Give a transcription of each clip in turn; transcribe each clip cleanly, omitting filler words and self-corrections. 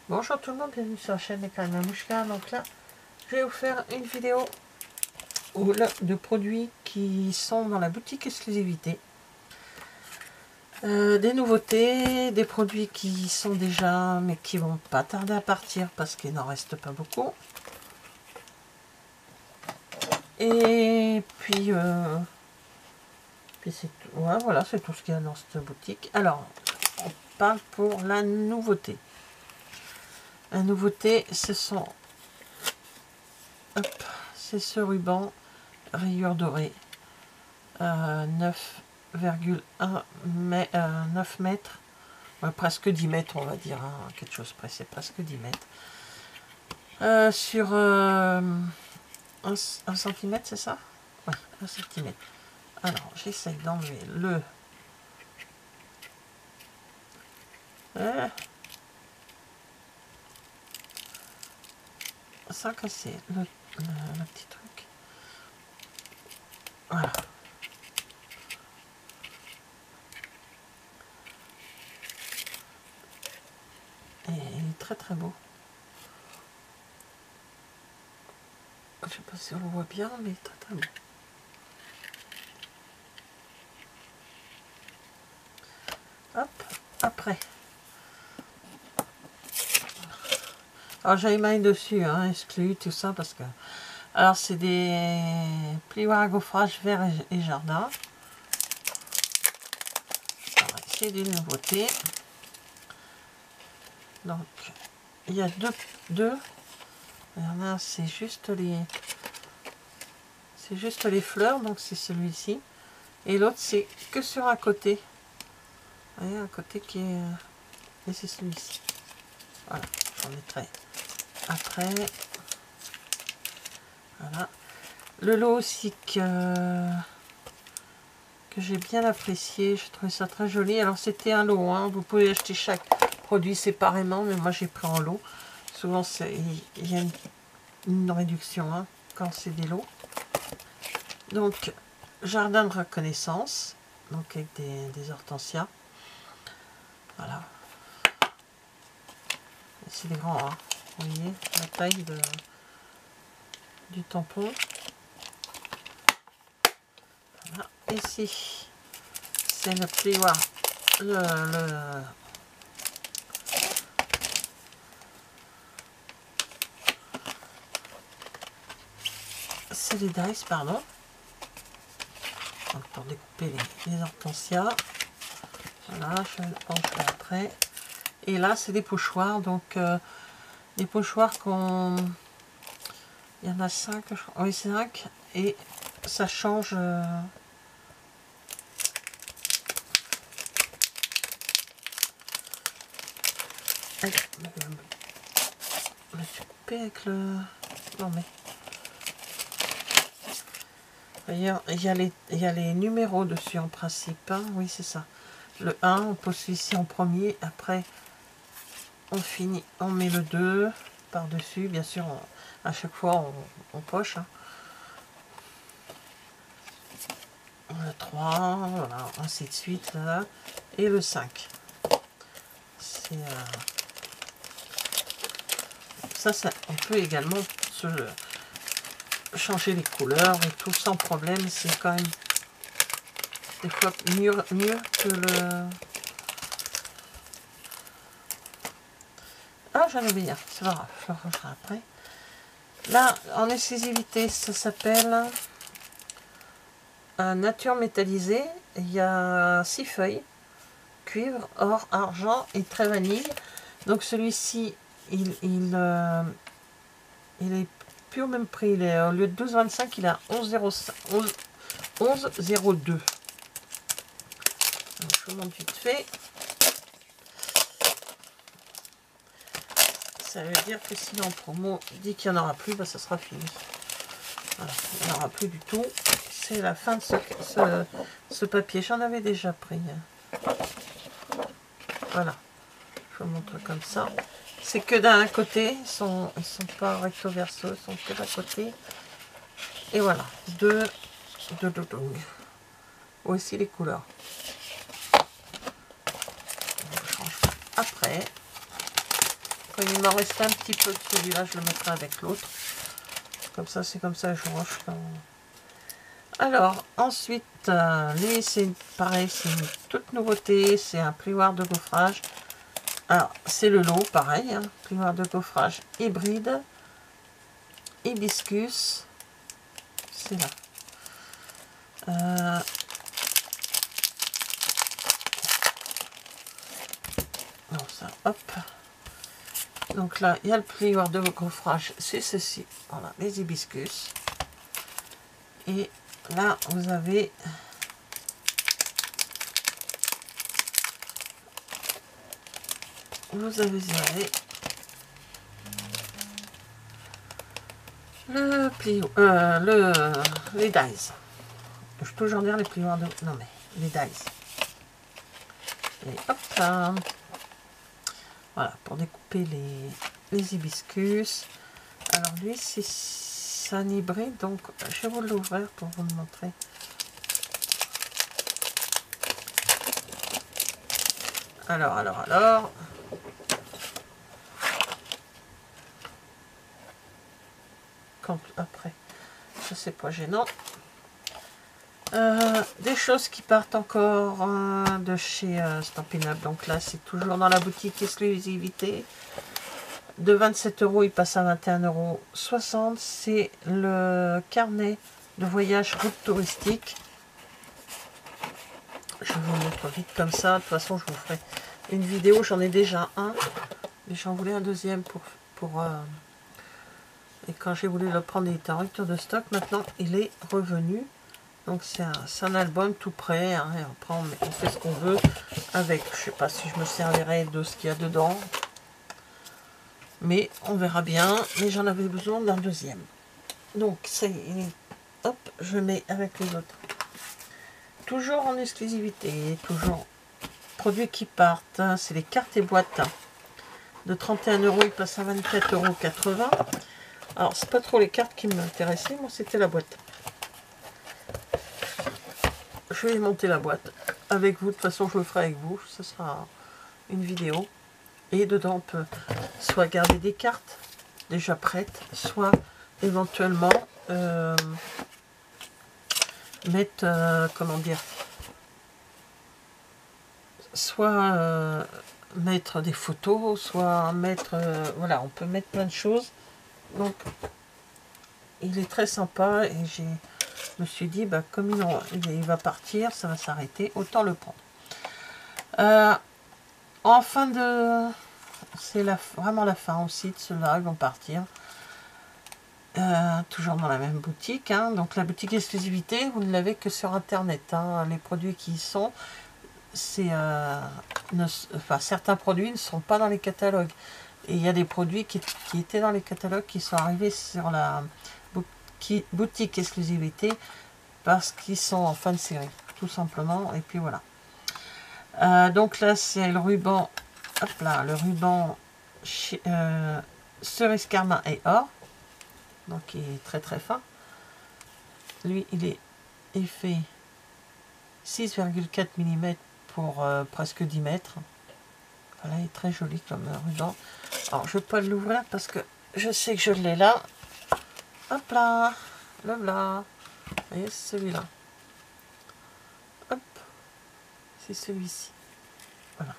Bonjour tout le monde, bienvenue sur la chaîne des Karine Mamouchka. Donc là, je vais vous faire une vidéo de produits qui sont dans la boutique exclusivité. Des nouveautés, des produits qui sont déjà, mais qui vont pas tarder à partir parce qu'il n'en reste pas beaucoup. Et puis, c'est tout. Ouais, voilà, c'est tout ce qu'il y a dans cette boutique. Alors, on parle pour la nouveauté. La nouveauté, ce sont, c'est ce ruban rayure dorée, 9,9 mètres, ouais, presque 10 mètres on va dire, hein, quelque chose près, c'est presque 10 mètres, sur 1 cm, c'est ça? Oui, 1 cm. Alors, j'essaye d'enlever le... sans casser le petit truc. Voilà. Et il est très très beau. Je sais pas si on le voit bien, mais il est très très beau. Hop, après. Alors j'ai mis dessus, hein, exclu, tout ça, parce que... Alors c'est des plioirs à gaufrage verre et jardin. C'est des nouveautés. Donc il y a deux. Il y en a, c'est juste les fleurs, donc c'est celui-ci. Et l'autre c'est que sur un côté. Vous voyez, un côté qui est... Et c'est celui-ci. Voilà, j'en mettrai après. Voilà. Le lot aussi que j'ai bien apprécié, j'ai trouvé ça très joli. Alors c'était un lot, hein. Vous pouvez acheter chaque produit séparément, mais moi j'ai pris en lot. Souvent il y a une réduction, hein, quand c'est des lots. Donc jardin de reconnaissance, donc avec des hortensias. Voilà. C'est des grands, hein. Vous voyez la taille du tampon. Voilà. Ici c'est le plioir, c'est les dice, pardon. Donc pour découper les hortensias. Voilà, je le pencherai après. Et là c'est des pochoirs, donc des pochoirs qu'on... Il y en a 5, je crois. Oui, 5. Et ça change... Allez, je me suis coupé avec le... Non mais... D'ailleurs, il y a les numéros dessus en principe. Hein. Oui, c'est ça. Le 1, on pose celui-ci en premier. Après, on finit. On met le 2 par-dessus. Bien sûr, à chaque fois, on poche. Hein. Le 3, voilà, ainsi de suite. Là. Et le 5. C'est... Ça, on peut également changer les couleurs et tout sans problème. C'est quand même des fois mieux que le... Ah, j'en ai bien, c'est pas grave, je le rangerai après. Là, en exclusivité, ça s'appelle Nature métallisée. Il y a 6 feuilles, cuivre, or, argent et très vanille. Donc celui-ci, il est plus au même prix. Il est, au lieu de 12,25, il est à 11,02. Je vous montre vite fait. Ça veut dire que si en promo dit qu'il n'y en aura plus, bah, ça sera fini. Voilà, il n'y en aura plus du tout. C'est la fin de ce papier. J'en avais déjà pris. Voilà. Je vous montre comme ça. C'est que d'un côté. Ils sont pas recto verso. Ils sont que d'un côté. Et voilà. Deux. Voici les couleurs. On change après. Comme il m'en restait un petit peu de celui-là, je le mettrai avec l'autre. Comme ça, c'est comme ça, je range. Alors, ensuite, lui, c'est pareil, c'est une toute nouveauté. C'est un plioir de gaufrage. Alors, c'est le lot, pareil, hein, plioir de gaufrage hybride. Hibiscus. C'est là. Non, ça, hop. Donc là, il y a le plioir de gaufrage, c'est ceci. Voilà, les hibiscus. Et là, vous avez le plio, les dies. Je peux toujours dire les plioirs de... Non mais, les dies. Et hop là. Voilà, pour découper les hibiscus. Alors lui, c'est un hybride, donc je vais vous l'ouvrir pour vous le montrer. Alors. Quand, après, ça c'est pas gênant. Des choses qui partent encore de chez Stampin' Up. Donc là, c'est toujours dans la boutique exclusivité. De 27 €, il passe à 21,60 €. C'est le carnet de voyage route touristique. Je vous montre vite comme ça. De toute façon, je vous ferai une vidéo. J'en ai déjà un. Mais j'en voulais un deuxième pour et quand j'ai voulu le prendre, il était en rupture de stock. Maintenant, il est revenu. Donc c'est un album tout prêt, hein, et après on fait ce qu'on veut avec. Je sais pas si je me servirai de ce qu'il y a dedans, mais on verra bien. Mais j'en avais besoin d'un deuxième. Donc c'est, hop, je mets avec les autres. Toujours en exclusivité, toujours produits qui partent. Hein, c'est les cartes et boîtes de 31 €, ils passent à 24,80 €. Alors c'est pas trop les cartes qui m'intéressaient, moi c'était la boîte. Je vais monter la boîte avec vous. De toute façon, je le ferai avec vous. Ce sera une vidéo. Et dedans, on peut soit garder des cartes déjà prêtes, soit éventuellement mettre, comment dire, soit mettre des photos, soit mettre, voilà, on peut mettre plein de choses. Donc, il est très sympa et je me suis dit, bah, comme il va partir, ça va s'arrêter, autant le prendre. En fin de... C'est vraiment la fin aussi de ceux-là, ils vont partir. Toujours dans la même boutique. Hein. Donc la boutique exclusivité, vous ne l'avez que sur Internet. Hein. Les produits qui y sont, enfin, certains produits ne sont pas dans les catalogues. Et il y a des produits qui étaient dans les catalogues qui sont arrivés sur la boutique exclusivité parce qu'ils sont en fin de série, tout simplement. Et puis voilà. Donc là, c'est le ruban, hop là, le ruban cerise carmin et or. Donc il est très très fin. Lui, il fait 6,4 mm pour presque 10 mètres. Voilà, il est très joli comme ruban. Alors, je ne vais pas l'ouvrir parce que je sais que je l'ai là. Hop là, le voilà. Vous voyez, c'est celui-là. Hop, c'est celui-ci. Voilà.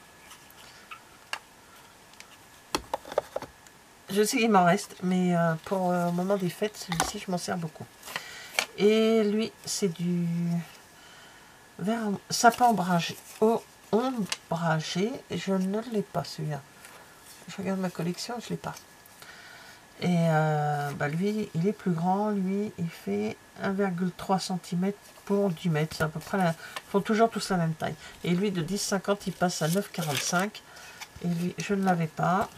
Je sais qu'il m'en reste, mais pour le moment des fêtes, celui-ci, je m'en sers beaucoup. Et lui, c'est du vert sapin ombragé. Ombragé. Je ne l'ai pas, celui-là. Je regarde ma collection, je ne l'ai pas. Et bah lui, il est plus grand. Lui, il fait 1,3 cm pour 10 mètres. C'est à peu près ils font toujours tous la même taille. Et lui, de 10,50, il passe à 9,45. Et lui, je ne l'avais pas.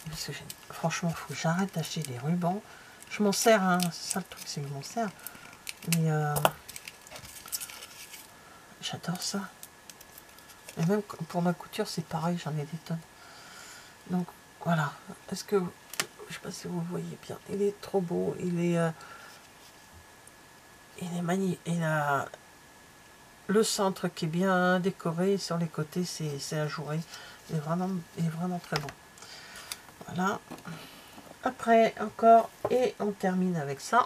Parce que franchement, il faut que j'arrête d'acheter des rubans. Je m'en sers, hein. C'est ça le truc, c'est que je m'en sers. Mais j'adore ça. Et même pour ma couture, c'est pareil, j'en ai des tonnes. Donc voilà. Est-ce que... Je sais pas si vous le voyez bien. Il est trop beau. Il est magnifique. Il a le centre qui est bien décoré. Sur les côtés, c'est ajouré. Il est vraiment très bon. Voilà. Après, encore, et on termine avec ça.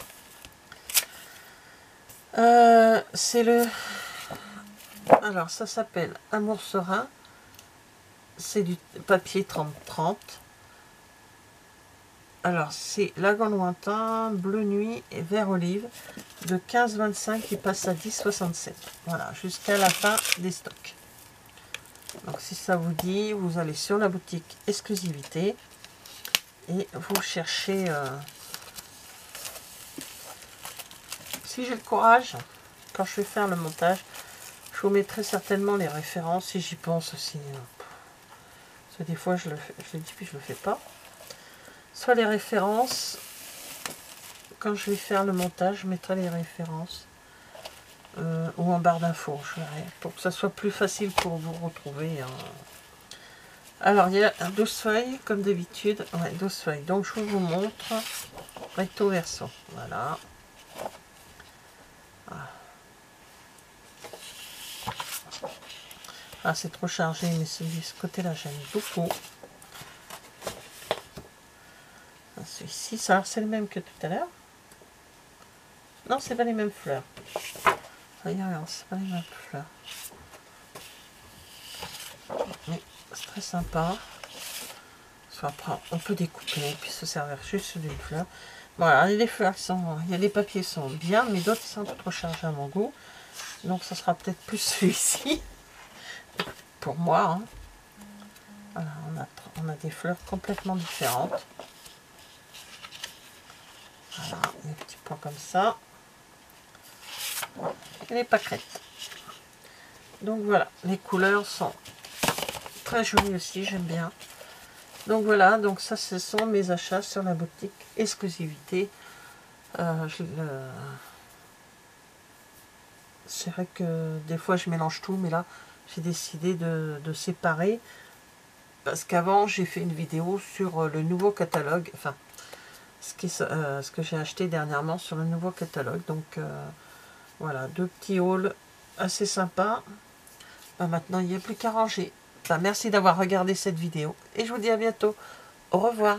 C'est le... Alors, ça s'appelle Amour serein. C'est du papier 30-30. Alors, c'est lagon lointain, bleu nuit et vert olive. De 15,25 qui passe à 10,67. Voilà, jusqu'à la fin des stocks. Donc, si ça vous dit, vous allez sur la boutique exclusivité. Et vous cherchez... si j'ai le courage, quand je vais faire le montage, je vous mettrai certainement les références si j'y pense aussi. Parce que des fois, je le dis puis je le fais pas. Soit les références, quand je vais faire le montage, je mettrai les références. Ou en barre d'infos, pour que ça soit plus facile pour vous retrouver. Hein. Alors, il y a 12 feuilles, comme d'habitude. Ouais, 12 feuilles. Donc, je vous montre recto verso. Voilà. Ah, c'est trop chargé, mais ce côté-là, j'aime beaucoup. Celui-ci, c'est le même que tout à l'heure. Non, c'est pas les mêmes fleurs. Regarde, c'est pas les mêmes fleurs. Mais c'est très sympa. Soit après, on peut découper et puis se servir juste d'une fleur. Voilà, les fleurs sont, il y a les papiers sont bien, mais d'autres sont un peu trop chargés à mon goût. Donc ça sera peut-être plus celui-ci pour moi. Hein. Voilà, on a des fleurs complètement différentes. Voilà, des petits points comme ça. Et les pâquerettes. Donc voilà, les couleurs sont très jolies aussi, j'aime bien. Donc voilà, donc ça ce sont mes achats sur la boutique exclusivité. C'est vrai que des fois je mélange tout, mais là j'ai décidé de séparer. Parce qu'avant j'ai fait une vidéo sur le nouveau catalogue, enfin ce que j'ai acheté dernièrement sur le nouveau catalogue. Donc voilà, deux petits hauls assez sympas. Maintenant il n'y a plus qu'à ranger. Merci d'avoir regardé cette vidéo et je vous dis à bientôt. Au revoir.